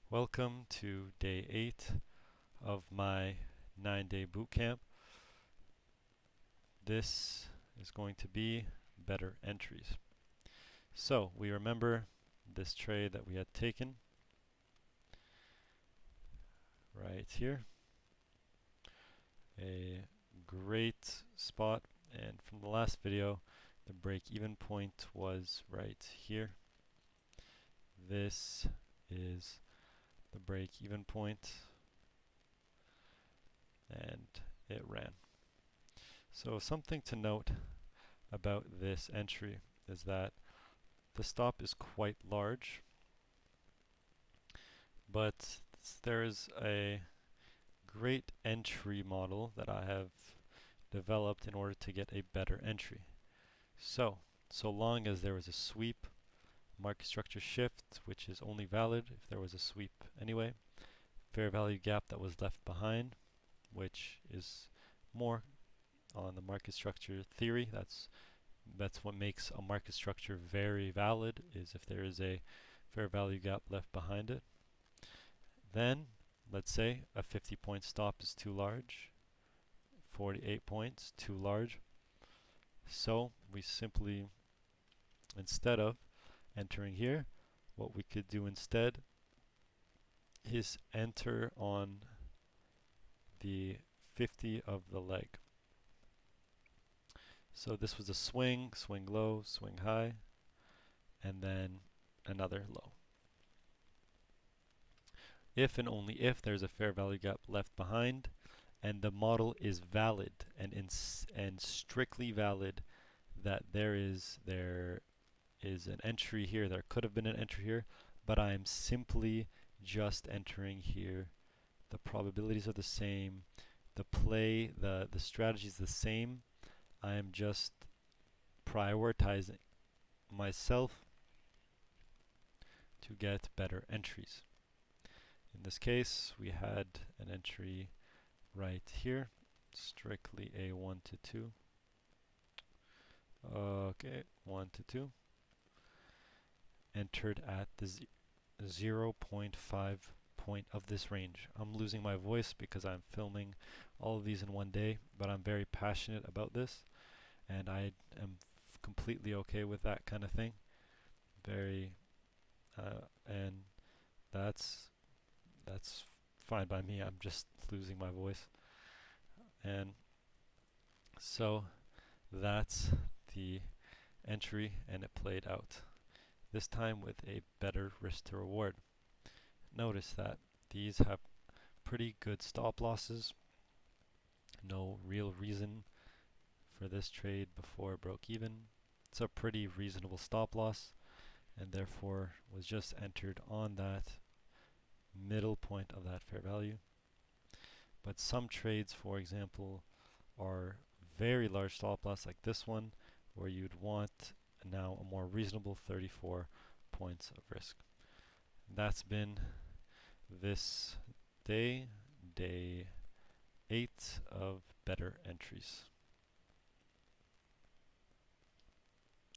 Welcome to day 8 of my 9-day bootcamp. This is going to be better entries. So we remember this trade that we had taken right here. A great spot, and from the last video the break-even point was right here. This is the break-even point, and it ran. So something to note about this entry is that the stop is quite large, but there is a great entry model that I have developed in order to get a better entry. So long as there was a sweep, market structure shift, which is only valid if there was a sweep anyway, fair value gap that was left behind, which is more on the market structure theory. That's what makes a market structure very valid, is if there is a fair value gap left behind it. Then let's say a 50-point stop is too large, 48 points too large. So we simply, instead of entering here, what we could do instead is enter on the 50 of the leg. So this was a swing low, swing high, and then another low. If and only if there's a fair value gap left behind and the model is valid and strictly valid, that there is an entry here, there could have been an entry here, but I am simply just entering here. The probabilities are the same, the strategy is the same. I am just prioritizing myself to get better entries. In this case, we had an entry right here, strictly a 1 to 2. Okay, 1 to 2. Entered at the 0.5 point of this range. I'm losing my voice because I'm filming all of these in one day, but I'm very passionate about this, and I am completely okay with that kind of thing. And that's fine by me. I'm just losing my voice. And so that's the entry, and it played out. This time with a better risk to reward. Notice that these have pretty good stop losses. No real reason for this trade before it broke even. It's a pretty reasonable stop loss, and therefore was just entered on that middle point of that fair value. But some trades, for example, are very large stop loss, like this one, where you'd want now a more reasonable 34 points of risk. That's been this day 8 of better entries.